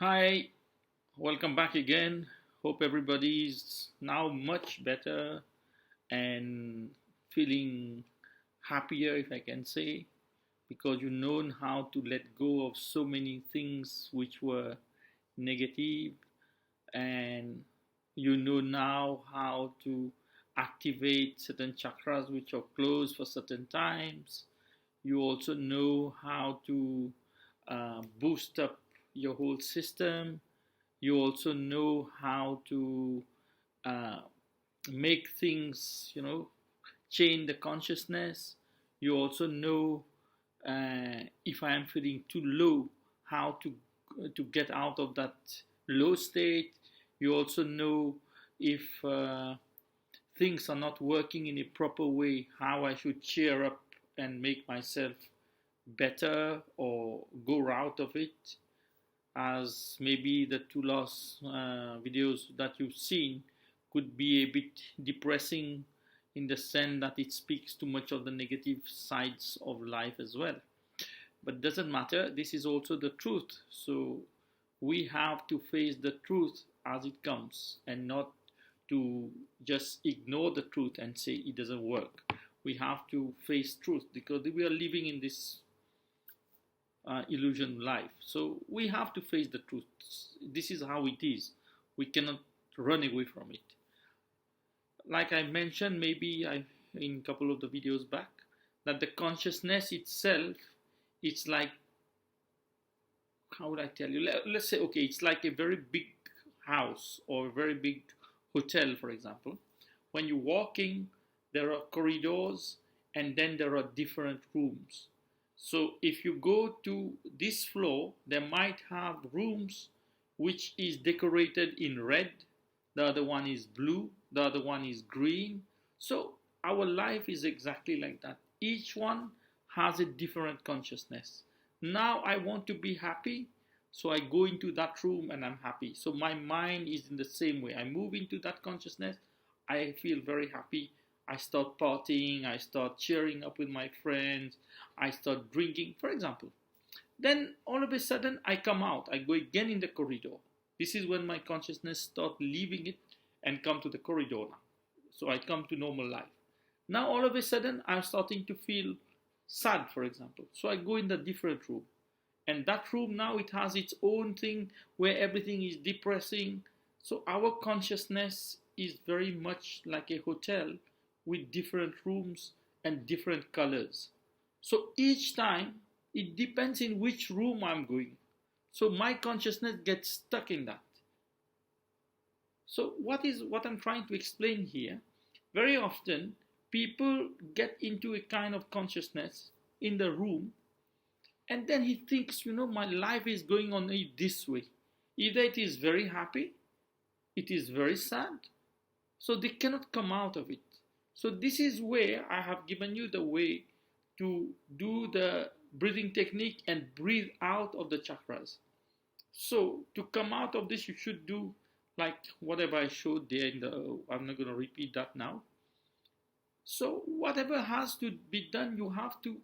Hi, welcome back again. Hope everybody's now much better and feeling happier, if I can say, because you know how to let go of so many things which were negative, and you know now how to activate certain chakras which are closed for certain times. You also know how to boost up your whole system. You also know how to uh, make things, change the consciousness. You also know if I am feeling too low, how to get out of that low state. You also know if things are not working in a proper way, how I should cheer up and make myself better or go out of it, as maybe the two last videos that you've seen could be a bit depressing in the sense that it speaks too much of the negative sides of life as well. But doesn't matter, this is also the truth. So we have to face the truth as it comes and not to just ignore the truth and say it doesn't work. We have to face truth because we are living in this illusion life. So we have to face the truth. This is how it is. We cannot run away from it. Like I mentioned, in a couple of the videos back, that the consciousness itself, it's like, how would I tell you? Let's say, okay, it's like a very big house or a very big hotel, for example. When you're walking, there are corridors and then there are different rooms. So if you go to this floor, they might have rooms which is decorated in red, the other one is blue, the other one is green. So our life is exactly like that. Each one has a different consciousness. Now I want to be happy, so I go into that room and I'm happy. So my mind is in the same way. I move into that consciousness, I feel very happy. I start partying, I start cheering up with my friends, I start drinking, for example. Then all of a sudden I come out, I go again in the corridor. This is when my consciousness starts leaving it and come to the corridor now. So I come to normal life. Now all of a sudden I'm starting to feel sad, for example. So I go in the different room. And that room now it has its own thing where everything is depressing. So our consciousness is very much like a hotel with different rooms and different colors. So each time it depends in which room I'm going. So my consciousness gets stuck in that. So what I'm trying to explain here? Very often people get into a kind of consciousness in the room, and then he thinks, my life is going on this way. Either it is very happy, it is very sad, so they cannot come out of it. So this is where I have given you the way to do the breathing technique and breathe out of the chakras. So to come out of this, you should do like whatever I showed there I'm not going to repeat that now. So whatever has to be done, you have to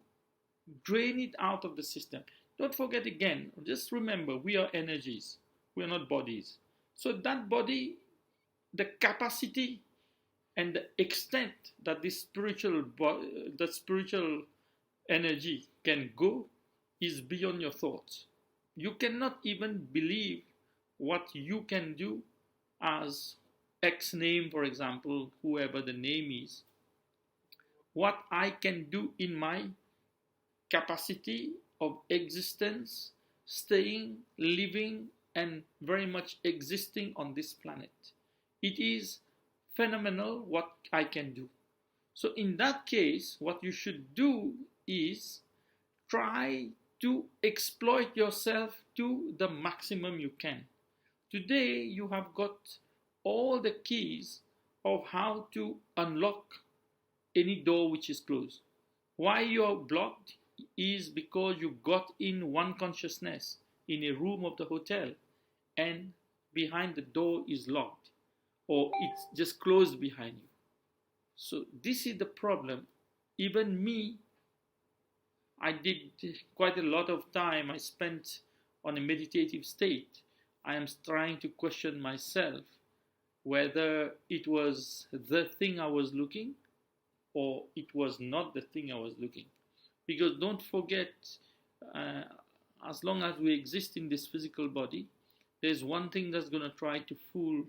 drain it out of the system. Don't forget again, just remember, we are energies. We are not bodies. So that body, the capacity and the extent that this spiritual energy can go is beyond your thoughts. You cannot even believe what you can do as X name, for example, whoever the name is, what I can do in my capacity of existence, staying, living, and very much existing on this planet. It is phenomenal what I can do. So in that case, what you should do is try to exploit yourself to the maximum you can. Today, you have got all the keys of how to unlock any door which is closed. Why you are blocked is because you got in one consciousness in a room of the hotel and behind the door is locked or it's just closed behind you. So this is the problem. Even me, I did quite a lot of time I spent on a meditative state. I am trying to question myself whether it was the thing I was looking or it was not the thing I was looking. Because don't forget, uh, as long as we exist in this physical body, there's one thing that's going to try to fool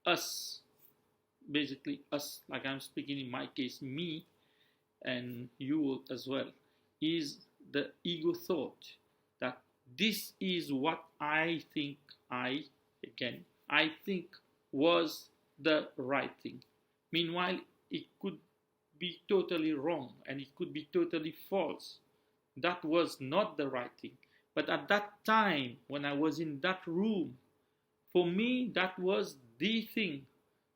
us, basically us, like I'm speaking in my case, me and you as well, is the ego thought that this is what I think I think was the right thing. Meanwhile, it could be totally wrong and it could be totally false. That was not the right thing. But at that time, when I was in that room, for me, that was the thing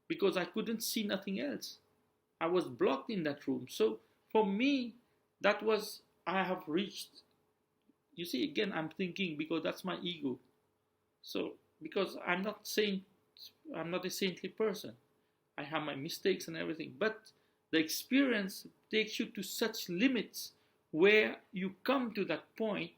because I couldn't see nothing else. I was blocked in that room. So for me, that was, I have reached. You see, again, I'm thinking because that's my ego. So, because I'm not saying I'm not a saintly person, I have my mistakes and everything, but the experience takes you to such limits where you come to that point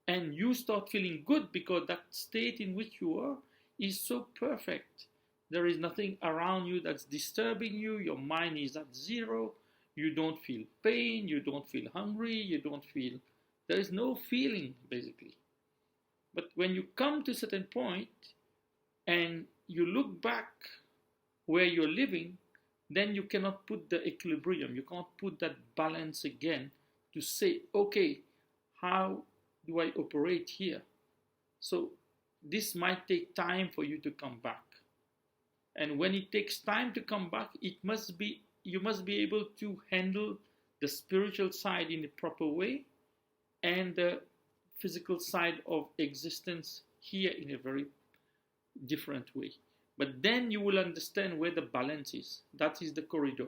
and you start feeling good because that state in which you are is so perfect. There is nothing around you that's disturbing you. Your mind is at zero. You don't feel pain. You don't feel hungry. You don't feel, there is no feeling basically. But when you come to a certain point and you look back where you're living, then you cannot put the equilibrium, you can't put that balance again to say, okay, how do I operate here? So this might take time for you to come back. And when it takes time to come back, you must be able to handle the spiritual side in a proper way and the physical side of existence here in a very different way. But then you will understand where the balance is. That is the corridor.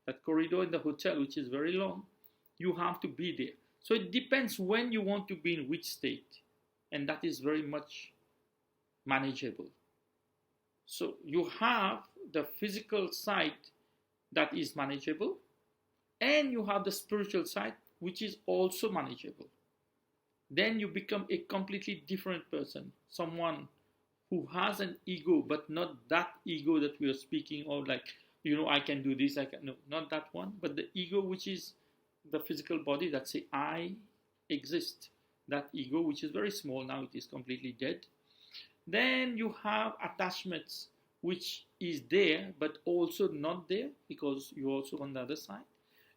That corridor in the hotel, which is very long, you have to be there. So it depends when you want to be in which state. And that is very much manageable. So you have the physical side that is manageable, and you have the spiritual side, which is also manageable. Then you become a completely different person, someone who has an ego, but not that ego that we are speaking of, like, I can do this, no, not that one, but the ego which is the physical body that say, I exist. That ego, which is very small now, it is completely dead. Then you have attachments, which is there, but also not there, because you also on the other side.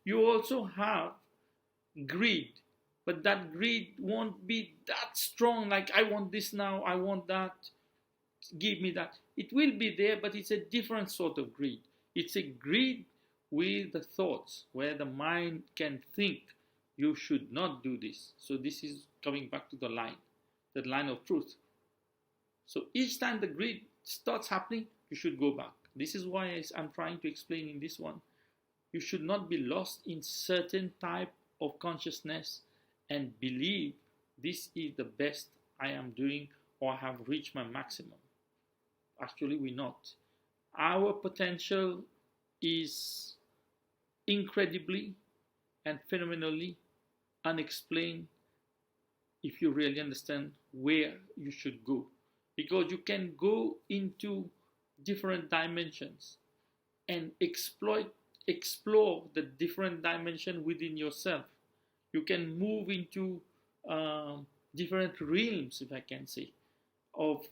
You also have greed, but that greed won't be that strong, like I want this now, I want that, give me that. It will be there, but it's a different sort of greed. It's a greed with the thoughts, where the mind can think, you should not do this. So this is coming back to the line of truth. So each time the greed starts happening, you should go back. This is why I'm trying to explain in this one. You should not be lost in certain type of consciousness and believe this is the best I am doing or I have reached my maximum. Actually, we're not. Our potential is incredibly and phenomenally unexplained if you really understand where you should go. Because you can go into different dimensions and explore the different dimension within yourself. You can move into different realms, if I can say, of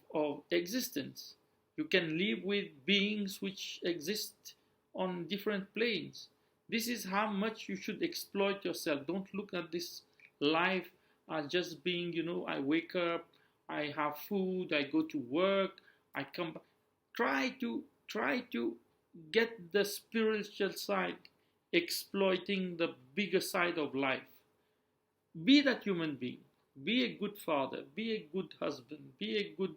existence. You can live with beings which exist on different planes. This is how much you should exploit yourself. Don't look at this life as just being, I wake up, I have food, I go to work, I come back. Try to get the spiritual side, exploiting the bigger side of life. Be that human being. Be a good father. Be a good husband. Be a good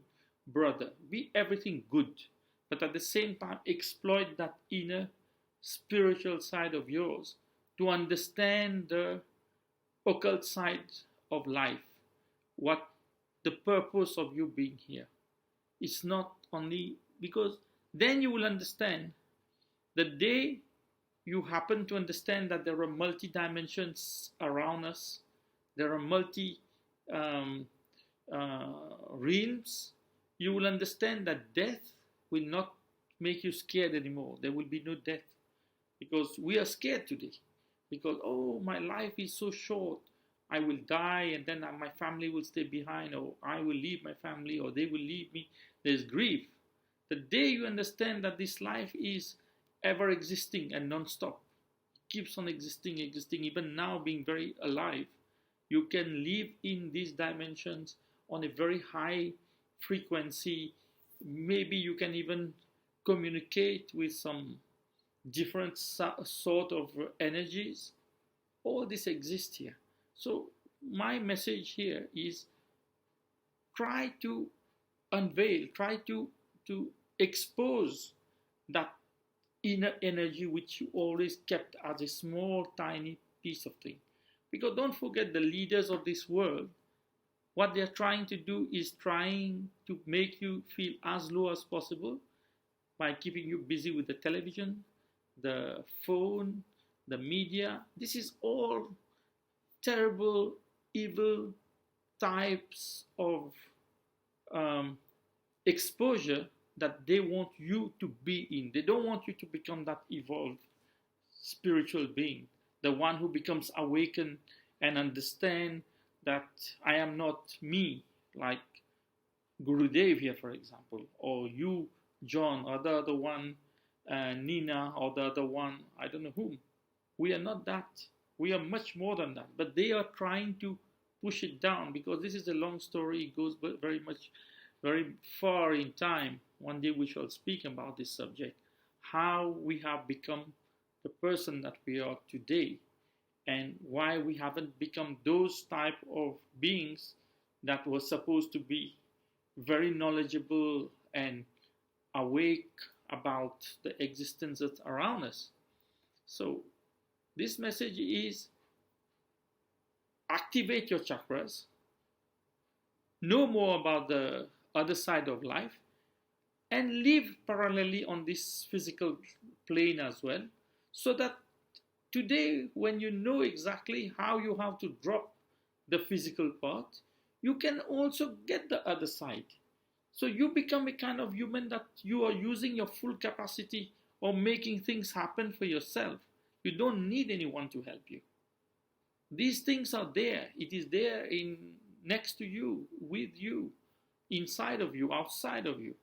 brother. Be everything good. But at the same time, exploit that inner spiritual side of yours to understand the occult side of life. What the purpose of you being here. It's not only because then you will understand the day you happen to understand that there are multi-dimensions around us, there are multi realms, You will understand that death will not make you scared anymore. There will be no death, because we are scared today. Because, oh, my life is so short. I will die and then my family will stay behind, or I will leave my family, or they will leave me. There's grief. The day you understand that this life is ever existing and non-stop, keeps on existing, even now being very alive, you can live in these dimensions on a very high frequency. Maybe you can even communicate with some different sort of energies. All this exists here. So my message here is, try to unveil, try to expose that inner energy which you always kept as a small tiny piece of thing. Because don't forget, the leaders of this world, what they're trying to do is trying to make you feel as low as possible by keeping you busy with the television, the phone, the media. This is all terrible, evil types of exposure that they want you to be in. They don't want you to become that evolved spiritual being, the one who becomes awakened and understand that I am not me, like Gooroodeo here, for example, or you, John, or the other one, Nina, or the other one, I don't know whom. We are not that. We are much more than that. But they are trying to push it down, because this is a long story. It goes very far in time. One day we shall speak about this subject, how we have become the person that we are today, and why we haven't become those type of beings that were supposed to be very knowledgeable and awake about the existence that's around us. So this message is, activate your chakras, know more about the other side of life, and live parallelly on this physical plane as well, so that today, when you know exactly how you have to drop the physical part, you can also get the other side. So you become a kind of human that you are using your full capacity of making things happen for yourself. You don't need anyone to help you. These things are there. It is there next to you, with you, inside of you, outside of you.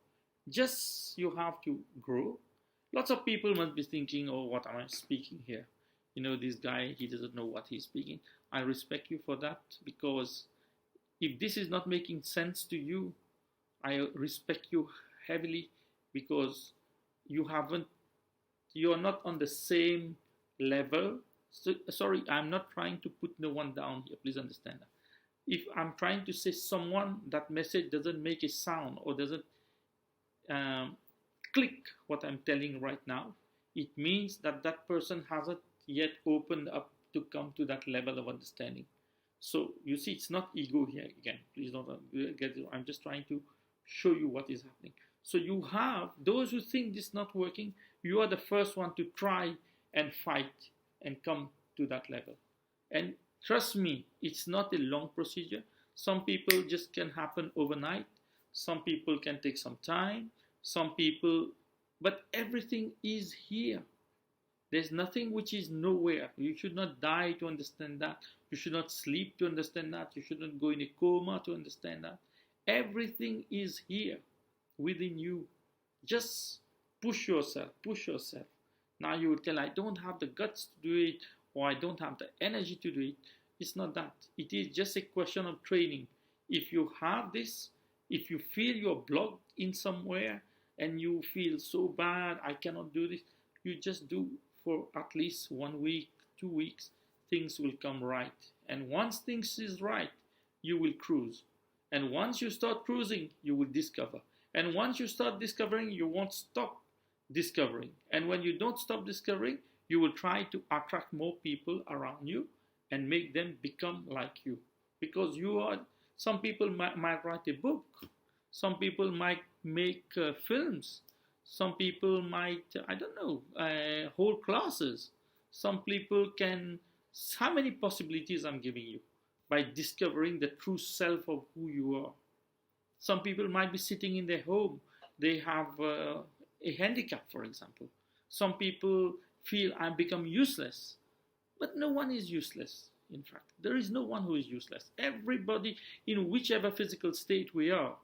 Just you have to grow. Lots of people must be thinking, oh, what am I speaking here? You know, this guy, he doesn't know what he's speaking. I respect you for that, because if this is not making sense to you, I respect you heavily, because you are not on the same level. So, sorry, I'm not trying to put no one down here. Please understand that. If I'm trying to say someone, that message doesn't make a sound or doesn't click what I'm telling right now, it means that that person hasn't yet opened up to come to that level of understanding. So you see, it's not ego here again. Please don't get it. I'm just trying to show you what is happening. So you have those who think this is not working. You are the first one to try and fight and come to that level. And trust me, it's not a long procedure. Some people just can happen overnight. Some people can take some time. Some people, but everything is here. There's nothing which is nowhere. You should not die to understand that. You should not sleep to understand that. You should not go in a coma to understand that. Everything is here within you. Just push yourself, push yourself. Now you will tell, I don't have the guts to do it, or I don't have the energy to do it. It's not that. It is just a question of training. If you have this, if you feel you're blocked in somewhere and you feel so bad, I cannot do this, you just do for at least 1 week, 2 weeks, things will come right. And once things is right, you will cruise. And once you start cruising, you will discover. And once you start discovering, you won't stop discovering. And when you don't stop discovering, you will try to attract more people around you and make them become like you. Because you are, some people might write a book. Some people might make films. Some people might, I don't know, hold classes. Some people can, how many possibilities I'm giving you by discovering the true self of who you are. Some people might be sitting in their home. They have a handicap, for example. Some people feel I've become useless. But no one is useless, in fact. There is no one who is useless. Everybody, in whichever physical state we are,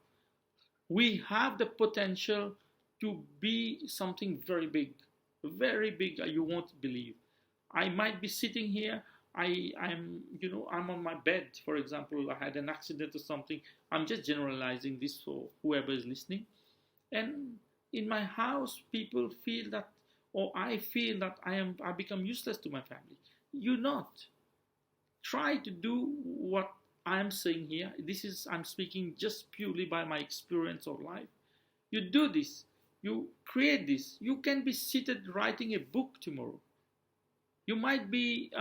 we have the potential to be something very big. You won't believe. I might be sitting here. I'm on my bed, for example. I had an accident or something. I'm just generalizing this for whoever is listening. And in my house, people feel that, or I feel that I become useless to my family. You're not. Try to do what I'm saying here. I'm speaking just purely by my experience of life. You do this, you create this. You can be seated writing a book tomorrow. You might be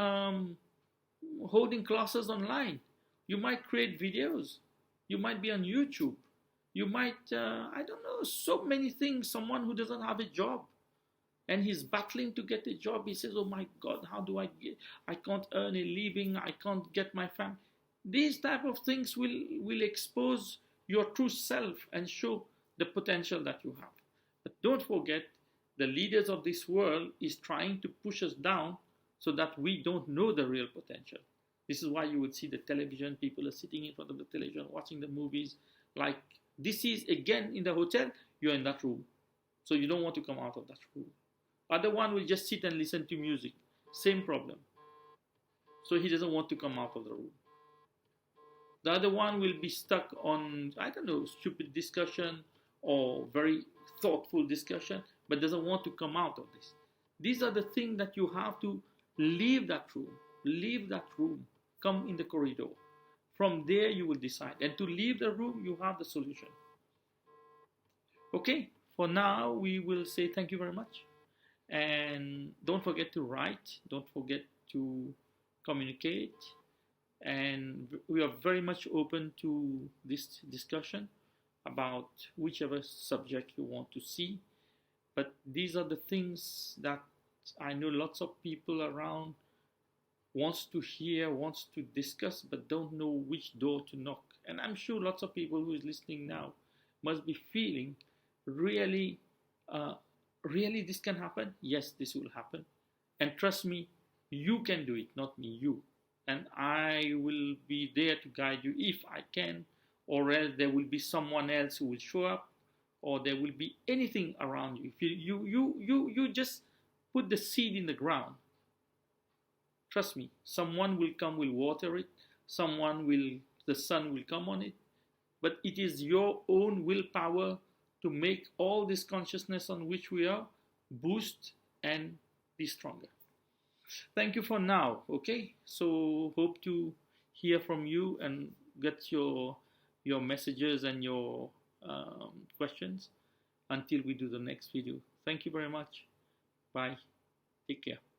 holding classes online. You might create videos. You might be on YouTube. You might, I don't know, so many things. Someone who doesn't have a job and he's battling to get a job. He says, oh my God, how do I get, I can't earn a living. I can't get my family. These type of things will expose your true self and show the potential that you have. But don't forget, the leaders of this world is trying to push us down so that we don't know the real potential. This is why you would see the television, people are sitting in front of the television, watching the movies. Like, this is, again, in the hotel, you're in that room. So you don't want to come out of that room. Other one will just sit and listen to music. Same problem. So he doesn't want to come out of the room. The other one will be stuck on, I don't know, stupid discussion or very thoughtful discussion, but doesn't want to come out of this. These are the things that you have to leave that room. Leave that room. Come in the corridor. From there you will decide. And to leave the room, you have the solution. Okay, for now we will say thank you very much. And don't forget to write. Don't forget to communicate. And we are very much open to this discussion about whichever subject you want to see. But these are the things that I know lots of people around wants to hear, wants to discuss, but don't know which door to knock. And I'm sure lots of people who is listening now must be feeling really, really this can happen? Yes, this will happen. And trust me, you can do it, not me, you. And I will be there to guide you if I can, or else there will be someone else who will show up, or there will be anything around you. If you just put the seed in the ground, trust me, someone will come, will water it, the sun will come on it, but it is your own willpower to make all this consciousness on which we are boost and be stronger. Thank you for now. Okay, so hope to hear from you and get your messages and your questions until we do the next video. Thank you very much. Bye. Take care.